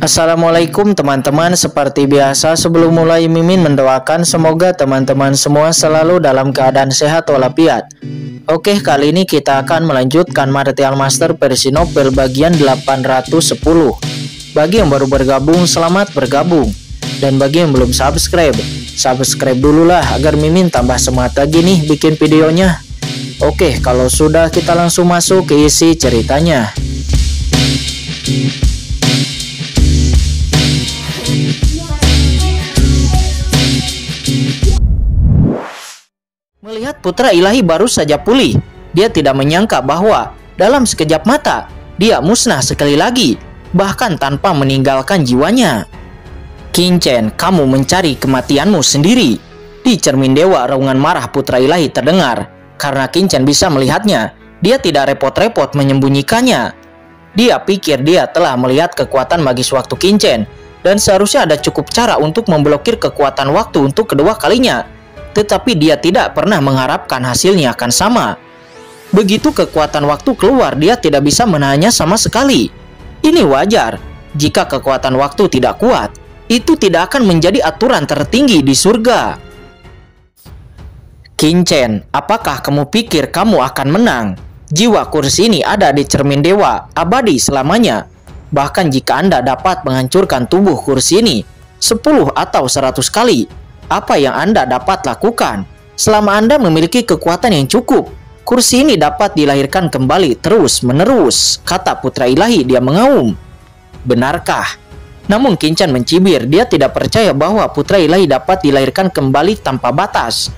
Assalamualaikum teman-teman, seperti biasa sebelum mulai Mimin mendoakan semoga teman-teman semua selalu dalam keadaan sehat walafiat. Oke, kali ini kita akan melanjutkan Martial Master versi novel bagian 810. Bagi yang baru bergabung, selamat bergabung. Dan bagi yang belum subscribe dulu lah agar Mimin tambah semangat lagi nih bikin videonya. Oke, kalau sudah kita langsung masuk ke isi ceritanya. Melihat putra ilahi baru saja pulih, dia tidak menyangka bahwa dalam sekejap mata dia musnah sekali lagi, bahkan tanpa meninggalkan jiwanya. "Kincen, kamu mencari kematianmu sendiri." Di cermin dewa raungan marah putra ilahi terdengar. Karena Kincen bisa melihatnya, dia tidak repot-repot menyembunyikannya. Dia pikir dia telah melihat kekuatan magis waktu Kincen, dan seharusnya ada cukup cara untuk memblokir kekuatan waktu untuk kedua kalinya. Tetapi dia tidak pernah mengharapkan hasilnya akan sama. Begitu kekuatan waktu keluar, dia tidak bisa menahannya sama sekali. Ini wajar. Jika kekuatan waktu tidak kuat, itu tidak akan menjadi aturan tertinggi di surga. "Kincen, apakah kamu pikir kamu akan menang? Jiwa kursi ini ada di cermin dewa, abadi selamanya. Bahkan jika Anda dapat menghancurkan tubuh kursi ini 10 atau 100 kali, apa yang Anda dapat lakukan? Selama Anda memiliki kekuatan yang cukup, kursi ini dapat dilahirkan kembali terus-menerus," kata putra ilahi. Dia mengaum. Benarkah? Namun Kincen mencibir. Dia tidak percaya bahwa putra ilahi dapat dilahirkan kembali tanpa batas.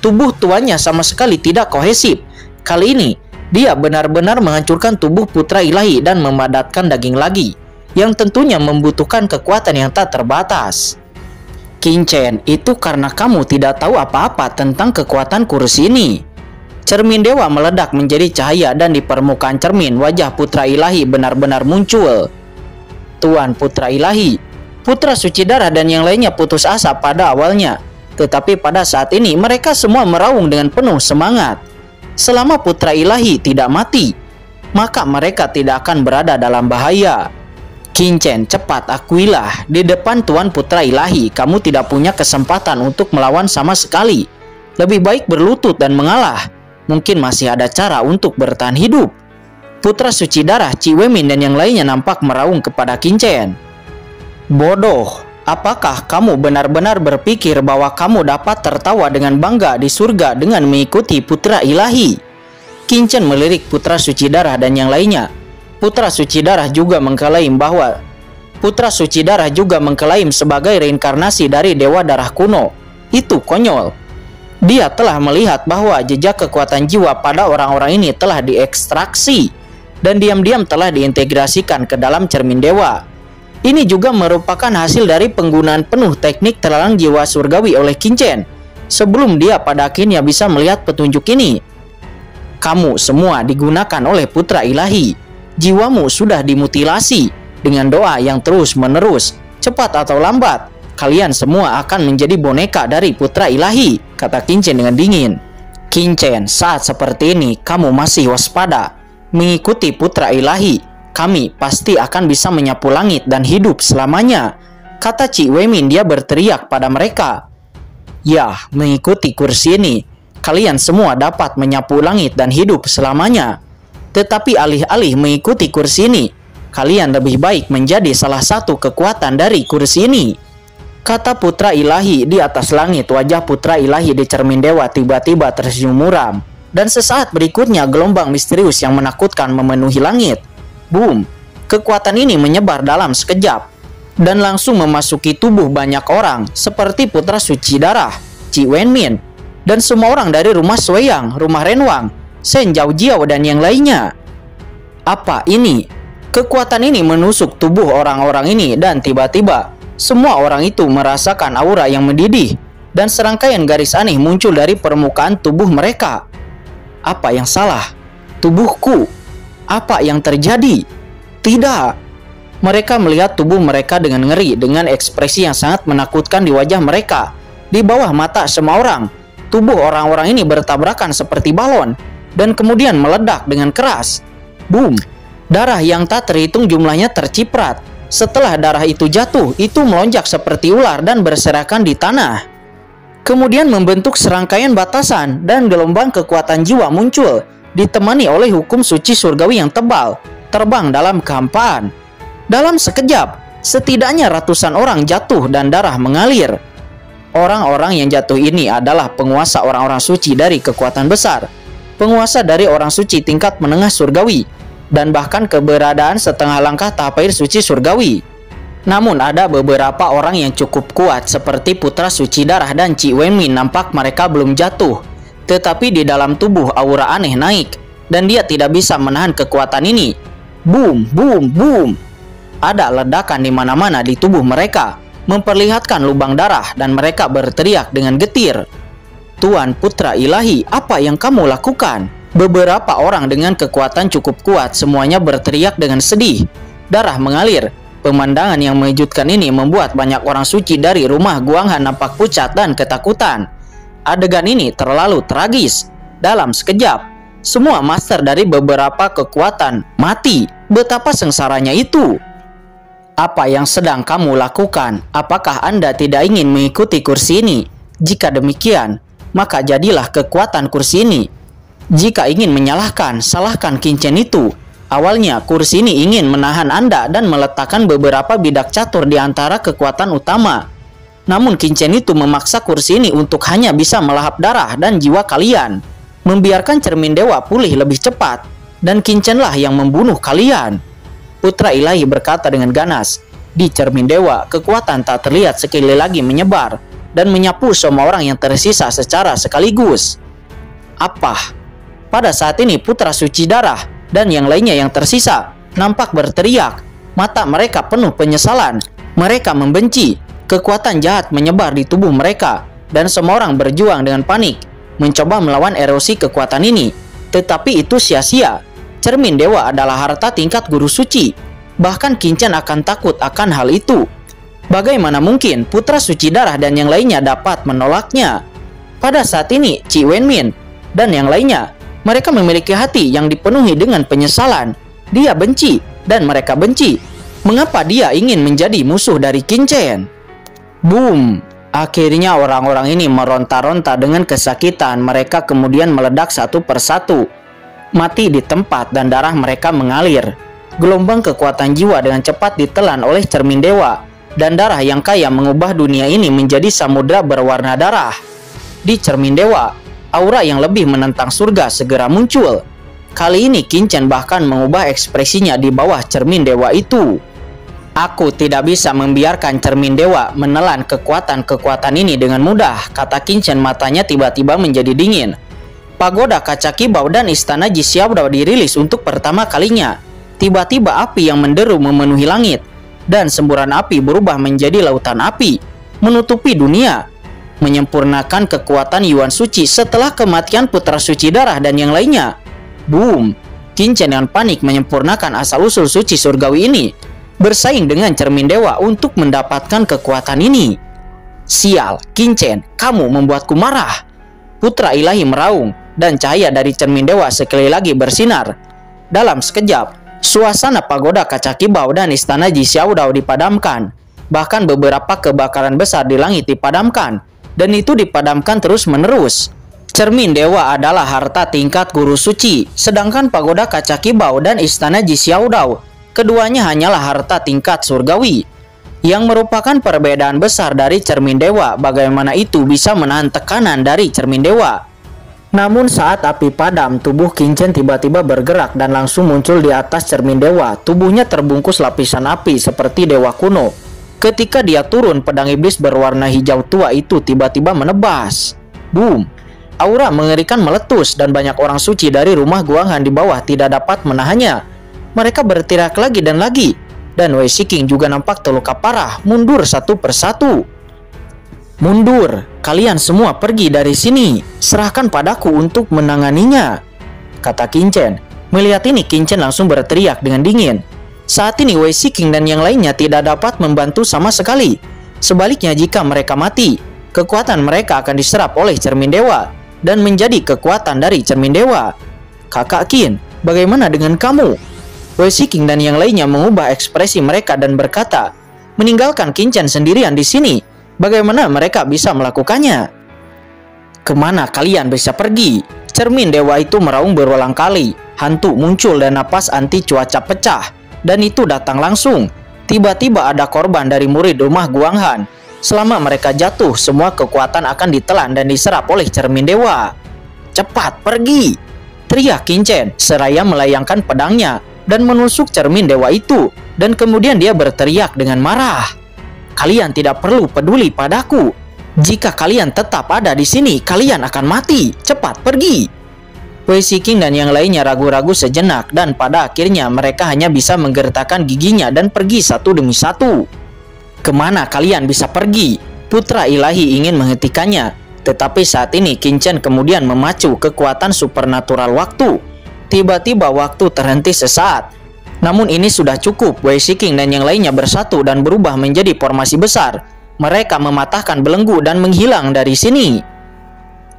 Tubuh tuannya sama sekali tidak kohesif. Kali ini, dia benar-benar menghancurkan tubuh putra ilahi dan memadatkan daging lagi, yang tentunya membutuhkan kekuatan yang tak terbatas. "Kincen, itu karena kamu tidak tahu apa-apa tentang kekuatan kursi ini." Cermin dewa meledak menjadi cahaya dan di permukaan cermin wajah putra ilahi benar-benar muncul. "Tuan putra ilahi." Putra suci darah dan yang lainnya putus asa pada awalnya. Tetapi pada saat ini mereka semua meraung dengan penuh semangat. Selama putra ilahi tidak mati, maka mereka tidak akan berada dalam bahaya. "Kincen, cepat akuilah, di depan Tuan Putra Ilahi kamu tidak punya kesempatan untuk melawan sama sekali. Lebih baik berlutut dan mengalah. Mungkin masih ada cara untuk bertahan hidup." Putra suci darah, Ciwemin dan yang lainnya nampak meraung kepada Kincen. "Bodoh, apakah kamu benar-benar berpikir bahwa kamu dapat tertawa dengan bangga di surga dengan mengikuti Putra Ilahi?" Kincen melirik putra suci darah dan yang lainnya. Putra suci darah juga mengklaim sebagai reinkarnasi dari dewa darah kuno. Itu konyol. Dia telah melihat bahwa jejak kekuatan jiwa pada orang-orang ini telah diekstraksi dan diam-diam telah diintegrasikan ke dalam cermin dewa. Ini juga merupakan hasil dari penggunaan penuh teknik terlarang jiwa surgawi oleh Kincen sebelum dia pada akhirnya bisa melihat petunjuk ini. "Kamu semua digunakan oleh Putra Ilahi. Jiwamu sudah dimutilasi dengan doa yang terus-menerus. Cepat atau lambat, kalian semua akan menjadi boneka dari Putra Ilahi," kata Kincen dengan dingin. "Kincen, saat seperti ini kamu masih waspada. Mengikuti Putra Ilahi, kami pasti akan bisa menyapu langit dan hidup selamanya," kata Ciwemin. Dia berteriak pada mereka. "Ya, mengikuti kursi ini, kalian semua dapat menyapu langit dan hidup selamanya. Tetapi alih-alih mengikuti kursi ini, kalian lebih baik menjadi salah satu kekuatan dari kursi ini," kata Putra Ilahi. Di atas langit, wajah Putra Ilahi di cermin dewa tiba-tiba tersenyum muram. Dan sesaat berikutnya gelombang misterius yang menakutkan memenuhi langit. Boom! Kekuatan ini menyebar dalam sekejap dan langsung memasuki tubuh banyak orang seperti Putra Suci Darah, Ciwenmin, dan semua orang dari rumah Sueyang, rumah Renwang, Shen Zhaojiao dan yang lainnya. Apa ini? Kekuatan ini menusuk tubuh orang-orang ini dan tiba-tiba semua orang itu merasakan aura yang mendidih dan serangkaian garis aneh muncul dari permukaan tubuh mereka. Apa yang salah? Tubuhku? Apa yang terjadi? Tidak. Mereka melihat tubuh mereka dengan ngeri, dengan ekspresi yang sangat menakutkan di wajah mereka. Di bawah mata semua orang, tubuh orang-orang ini bertabrakan seperti balon dan kemudian meledak dengan keras. Boom! Darah yang tak terhitung jumlahnya terciprat Setelah darah itu jatuh, itu melonjak seperti ular dan berserakan di tanah. Kemudian membentuk serangkaian batasan dan gelombang kekuatan jiwa muncul, ditemani oleh hukum suci surgawi yang tebal, terbang dalam kehampaan. Dalam sekejap, setidaknya ratusan orang jatuh dan darah mengalir. Orang-orang yang jatuh ini adalah penguasa orang-orang suci dari kekuatan besar, penguasa dari orang suci tingkat menengah surgawi, dan bahkan keberadaan setengah langkah tahap air suci surgawi. Namun ada beberapa orang yang cukup kuat seperti putra suci darah dan Ci Wenmin, nampak mereka belum jatuh. Tetapi di dalam tubuh aura aneh naik, dan dia tidak bisa menahan kekuatan ini. Boom, boom, boom. Ada ledakan di mana-mana di tubuh mereka, memperlihatkan lubang darah, dan mereka berteriak dengan getir. Tuan Putra Ilahi, apa yang kamu lakukan? Beberapa orang dengan kekuatan cukup kuat semuanya berteriak dengan sedih. Darah mengalir. Pemandangan yang mengejutkan ini membuat banyak orang suci dari rumah Guanghan nampak pucat dan ketakutan. Adegan ini terlalu tragis. Dalam sekejap, semua master dari beberapa kekuatan mati. Betapa sengsaranya itu. Apa yang sedang kamu lakukan? Apakah Anda tidak ingin mengikuti kursi ini? Jika demikian, maka jadilah kekuatan kursi ini. Jika ingin menyalahkan, salahkan Qin-Chen itu. Awalnya, kursi ini ingin menahan Anda dan meletakkan beberapa bidak catur di antara kekuatan utama. Namun Qin-Chen itu memaksa kursi ini untuk hanya bisa melahap darah dan jiwa kalian, membiarkan cermin dewa pulih lebih cepat, dan Qin-Chen lah yang membunuh kalian. Putra Ilahi berkata dengan ganas. Di cermin dewa, kekuatan tak terlihat sekali lagi menyebar dan menyapu semua orang yang tersisa secara sekaligus. Apa? Pada saat ini putra suci darah dan yang lainnya yang tersisa nampak berteriak. Mata mereka penuh penyesalan. Mereka membenci. Kekuatan jahat menyebar di tubuh mereka, dan semua orang berjuang dengan panik, mencoba melawan erosi kekuatan ini. Tetapi itu sia-sia. Cermin dewa adalah harta tingkat guru suci. Bahkan Qin-Chen akan takut akan hal itu. Bagaimana mungkin putra suci darah dan yang lainnya dapat menolaknya? Pada saat ini, Ci Wenmin dan yang lainnya, mereka memiliki hati yang dipenuhi dengan penyesalan. Dia benci, dan mereka benci. Mengapa dia ingin menjadi musuh dari Qin-Chen? Boom! Akhirnya orang-orang ini meronta-ronta dengan kesakitan. Mereka kemudian meledak satu persatu, mati di tempat, dan darah mereka mengalir. Gelombang kekuatan jiwa dengan cepat ditelan oleh cermin dewa, dan darah yang kaya mengubah dunia ini menjadi samudra berwarna darah. Di cermin dewa, aura yang lebih menentang surga segera muncul. Kali ini Qin-Chen bahkan mengubah ekspresinya di bawah cermin dewa itu. Aku tidak bisa membiarkan cermin dewa menelan kekuatan-kekuatan ini dengan mudah, kata Qin-Chen, matanya tiba-tiba menjadi dingin. Pagoda kaca kibau dan istana Ji Xiaodao dirilis untuk pertama kalinya. Tiba-tiba api yang menderu memenuhi langit, dan semburan api berubah menjadi lautan api, menutupi dunia, menyempurnakan kekuatan Yuan Suci setelah kematian putra suci darah dan yang lainnya. Boom! Qin-Chen dengan panik menyempurnakan asal-usul suci surgawi ini, bersaing dengan cermin dewa untuk mendapatkan kekuatan ini. Sial, Qin-Chen, kamu membuatku marah. Putra Ilahi meraung, dan cahaya dari cermin dewa sekali lagi bersinar. Dalam sekejap, suasana pagoda kaca kibau dan istana Ji Xiaodao dipadamkan. Bahkan beberapa kebakaran besar di langit dipadamkan, dan itu dipadamkan terus-menerus. Cermin dewa adalah harta tingkat guru suci, sedangkan pagoda kaca kibau dan istana Ji Xiaodao, keduanya hanyalah harta tingkat surgawi, yang merupakan perbedaan besar dari cermin dewa. Bagaimana itu bisa menahan tekanan dari cermin dewa? Namun saat api padam, tubuh Qin-Chen tiba-tiba bergerak dan langsung muncul di atas cermin dewa. Tubuhnya terbungkus lapisan api seperti dewa kuno. Ketika dia turun, pedang iblis berwarna hijau tua itu tiba-tiba menebas. Boom! Aura mengerikan meletus, dan banyak orang suci dari rumah Guanghan di bawah tidak dapat menahannya. Mereka berteriak lagi dan lagi, dan Wei Shiqing juga nampak terluka parah, mundur satu persatu. Mundur, kalian semua pergi dari sini. Serahkan padaku untuk menanganinya, kata Qin-Chen. Melihat ini, Qin-Chen langsung berteriak dengan dingin. Saat ini Wei Shiqing dan yang lainnya tidak dapat membantu sama sekali. Sebaliknya, jika mereka mati, kekuatan mereka akan diserap oleh cermin dewa dan menjadi kekuatan dari cermin dewa. Kakak Qin, bagaimana dengan kamu? Wei Shiking dan yang lainnya mengubah ekspresi mereka dan berkata, meninggalkan Qin Chen sendirian di sini, bagaimana mereka bisa melakukannya? Kemana kalian bisa pergi? Cermin dewa itu meraung berulang kali. Hantu muncul dan napas anti cuaca pecah. Dan itu datang langsung. Tiba-tiba ada korban dari murid rumah Guanghan. Selama mereka jatuh, semua kekuatan akan ditelan dan diserap oleh cermin dewa. Cepat pergi! Teriak Qin Chen seraya melayangkan pedangnya dan menusuk cermin dewa itu. Dan kemudian dia berteriak dengan marah. Kalian tidak perlu peduli padaku. Jika kalian tetap ada di sini, kalian akan mati. Cepat pergi! Wei Shiking dan yang lainnya ragu-ragu sejenak dan pada akhirnya mereka hanya bisa menggertakkan giginya dan pergi satu demi satu. Kemana kalian bisa pergi? Putra ilahi ingin menghentikannya. Tetapi saat ini Qin Chen kemudian memacu kekuatan supernatural waktu. Tiba-tiba waktu terhenti sesaat. Namun ini sudah cukup. Wei Shiking dan yang lainnya bersatu dan berubah menjadi formasi besar. Mereka mematahkan belenggu dan menghilang dari sini.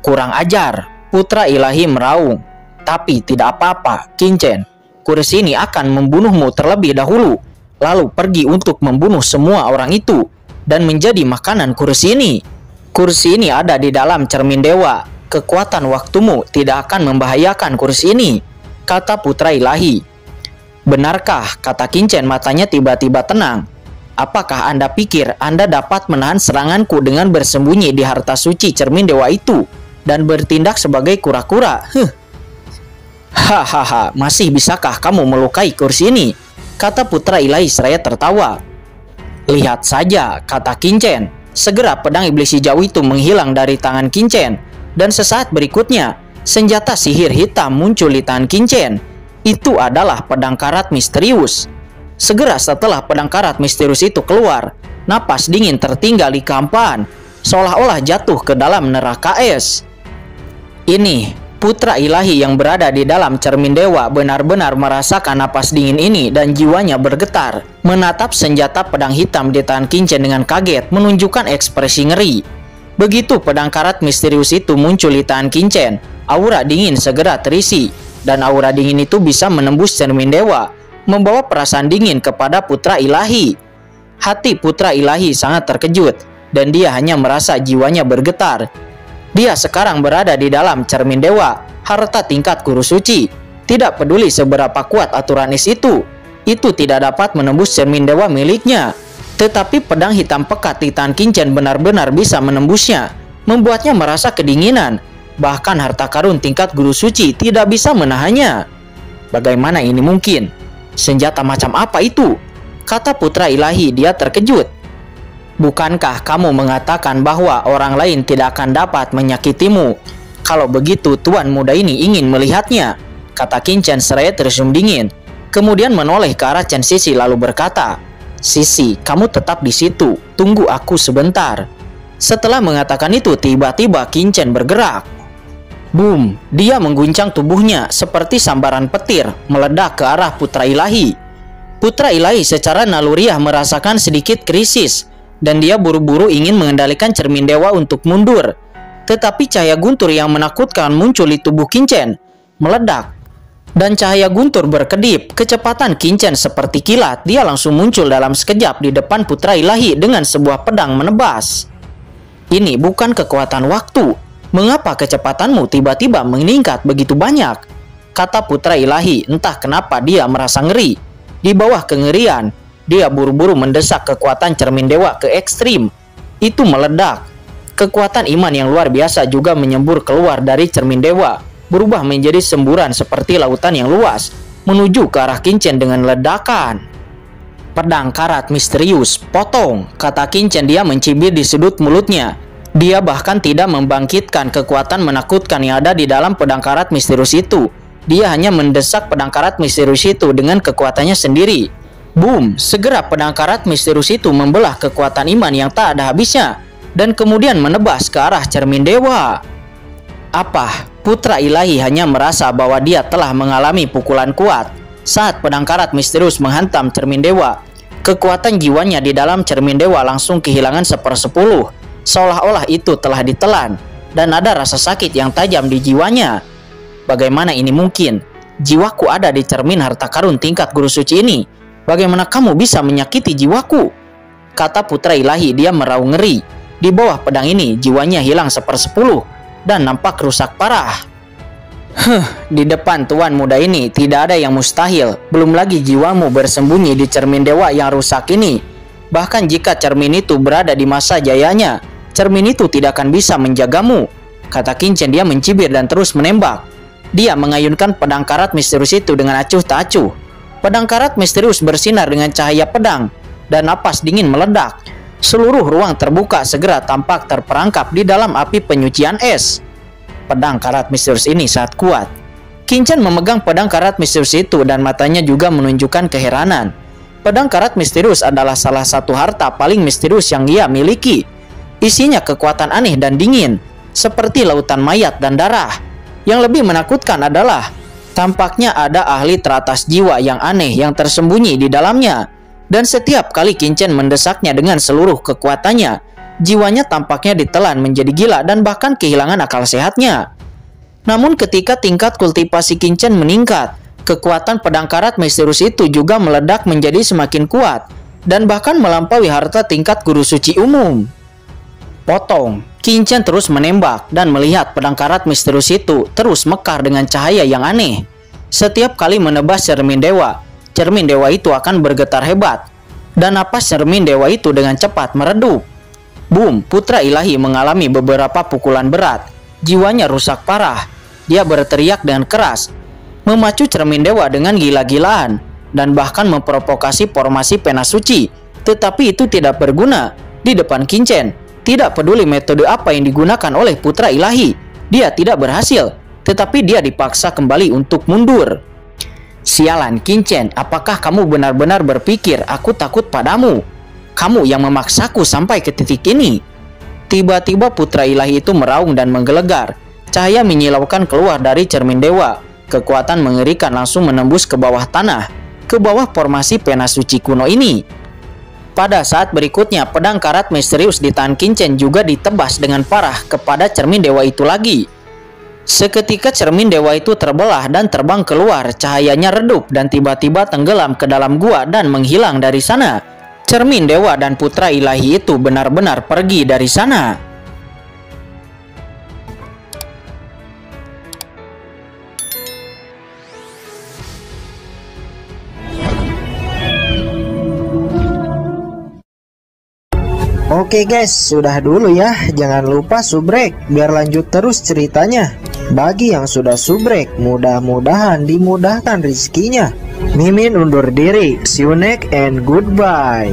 Kurang ajar, putra ilahi meraung. Tapi tidak apa-apa, Qin Chen. Kursi ini akan membunuhmu terlebih dahulu. Lalu pergi untuk membunuh semua orang itu. Dan menjadi makanan kursi ini. Kursi ini ada di dalam cermin dewa. Kekuatan waktumu tidak akan membahayakan kursi ini, kata putra ilahi. Benarkah, kata Qin Chen, matanya tiba-tiba tenang. Apakah Anda pikir Anda dapat menahan seranganku dengan bersembunyi di harta suci cermin dewa itu dan bertindak sebagai kura-kura? Hahaha, masih bisakah kamu melukai kursi ini? Kata putra ilahi seraya tertawa. Lihat saja, kata Qin Chen. Segera pedang iblis hijau itu menghilang dari tangan Qin Chen. Dan sesaat berikutnya, senjata sihir hitam muncul di tangan Qin Chen. Itu adalah pedang karat misterius. Segera setelah pedang karat misterius itu keluar, napas dingin tertinggal di Kampan, seolah-olah jatuh ke dalam neraka es. Ini, putra ilahi yang berada di dalam cermin dewa benar-benar merasakan napas dingin ini dan jiwanya bergetar. Menatap senjata pedang hitam di tangan Qin Chen dengan kaget, menunjukkan ekspresi ngeri. Begitu pedang karat misterius itu muncul di tangan Qin Chen, aura dingin segera terisi, dan aura dingin itu bisa menembus cermin dewa, membawa perasaan dingin kepada putra ilahi. Hati putra ilahi sangat terkejut dan dia hanya merasa jiwanya bergetar. Dia sekarang berada di dalam cermin dewa, harta tingkat guru suci. Tidak peduli seberapa kuat aturan es itu tidak dapat menembus cermin dewa miliknya. Tetapi pedang hitam pekat di tangan Qin Chen benar-benar bisa menembusnya, membuatnya merasa kedinginan. Bahkan harta karun tingkat guru suci tidak bisa menahannya. Bagaimana ini mungkin? Senjata macam apa itu? Kata putra ilahi, dia terkejut. Bukankah kamu mengatakan bahwa orang lain tidak akan dapat menyakitimu? Kalau begitu tuan muda ini ingin melihatnya, kata Qin Chen seraya tersenyum dingin. Kemudian menoleh ke arah Chen Sisi lalu berkata, Sisi, kamu tetap di situ, tunggu aku sebentar. Setelah mengatakan itu, tiba-tiba Qin Chen bergerak. Boom, dia mengguncang tubuhnya seperti sambaran petir, meledak ke arah putra ilahi. Putra ilahi secara naluriah merasakan sedikit krisis, dan dia buru-buru ingin mengendalikan cermin dewa untuk mundur. Tetapi cahaya guntur yang menakutkan muncul di tubuh Qin Chen, meledak. Dan cahaya guntur berkedip, kecepatan Qin Chen seperti kilat, dia langsung muncul dalam sekejap di depan putra ilahi dengan sebuah pedang menebas. Ini bukan kekuatan waktu. Mengapa kecepatanmu tiba-tiba meningkat begitu banyak? Kata putra ilahi, entah kenapa dia merasa ngeri. Di bawah kengerian, dia buru-buru mendesak kekuatan cermin dewa ke ekstrim. Itu meledak. Kekuatan iman yang luar biasa juga menyembur keluar dari cermin dewa, berubah menjadi semburan seperti lautan yang luas, menuju ke arah Qin Chen dengan ledakan. Pedang karat misterius, potong, kata Qin Chen, dia mencibir di sudut mulutnya. Dia bahkan tidak membangkitkan kekuatan menakutkan yang ada di dalam pedang karat misterius itu. Dia hanya mendesak pedang karat misterius itu dengan kekuatannya sendiri. Boom, segera pedang karat misterius itu membelah kekuatan iman yang tak ada habisnya dan kemudian menebas ke arah cermin dewa. Apa? Putra ilahi hanya merasa bahwa dia telah mengalami pukulan kuat saat pedang karat misterius menghantam cermin dewa. Kekuatan jiwanya di dalam cermin dewa langsung kehilangan 1/10. Seolah-olah itu telah ditelan dan ada rasa sakit yang tajam di jiwanya. Bagaimana ini mungkin? jiwaku ada di cermin harta karun tingkat guru suci ini. Bagaimana kamu bisa menyakiti jiwaku? Kata putra ilahi. Dia meraung ngeri. Di bawah pedang ini jiwanya hilang 1/10 dan nampak rusak parah. Di depan tuan muda ini tidak ada yang mustahil. Belum lagi jiwamu bersembunyi di cermin dewa yang rusak ini. Bahkan jika cermin itu berada di masa jayanya, cermin itu tidak akan bisa menjagamu, kata Qin Chen. Dia mencibir dan terus menembak. Dia mengayunkan pedang karat misterius itu dengan acuh tak acuh. Pedang karat misterius bersinar dengan cahaya pedang dan napas dingin meledak. Seluruh ruang terbuka segera tampak terperangkap di dalam api penyucian es. Pedang karat misterius ini sangat kuat. Qin Chen memegang pedang karat misterius itu dan matanya juga menunjukkan keheranan. Pedang karat misterius adalah salah satu harta paling misterius yang ia miliki. Isinya kekuatan aneh dan dingin, seperti lautan mayat dan darah. Yang lebih menakutkan adalah tampaknya ada ahli teratas jiwa yang aneh yang tersembunyi di dalamnya. Dan setiap kali Qin Chen mendesaknya dengan seluruh kekuatannya, jiwanya tampaknya ditelan menjadi gila dan bahkan kehilangan akal sehatnya. Namun ketika tingkat kultivasi Qin Chen meningkat, kekuatan pedang karat misterius itu juga meledak menjadi semakin kuat dan bahkan melampaui harta tingkat guru suci umum. Potong. Qin Chen terus menembak dan melihat pedang karat misterius itu terus mekar dengan cahaya yang aneh. Setiap kali menebas cermin dewa itu akan bergetar hebat dan napas cermin dewa itu dengan cepat meredup. Boom, putra ilahi mengalami beberapa pukulan berat. Jiwanya rusak parah. Dia berteriak dengan keras, memacu cermin dewa dengan gila-gilaan dan bahkan memprovokasi formasi pena suci. Tetapi itu tidak berguna di depan Qin Chen. Tidak peduli metode apa yang digunakan oleh putra ilahi, dia tidak berhasil, tetapi dia dipaksa kembali untuk mundur. Sialan Qin Chen, apakah kamu benar-benar berpikir aku takut padamu? Kamu yang memaksaku sampai ke titik ini. Tiba-tiba putra ilahi itu meraung dan menggelegar. Cahaya menyilaukan keluar dari cermin dewa. Kekuatan mengerikan langsung menembus ke bawah tanah, ke bawah formasi pena suci kuno ini. Pada saat berikutnya, pedang karat misterius di tangan Qin Chen juga ditebas dengan parah kepada cermin dewa itu lagi. Seketika cermin dewa itu terbelah dan terbang keluar, cahayanya redup dan tiba-tiba tenggelam ke dalam gua dan menghilang dari sana. Cermin dewa dan putra ilahi itu benar-benar pergi dari sana. Oke guys, sudah dulu ya. Jangan lupa subrek biar lanjut terus ceritanya. Bagi yang sudah subrek, mudah-mudahan dimudahkan rezekinya. Mimin undur diri. See you next and goodbye.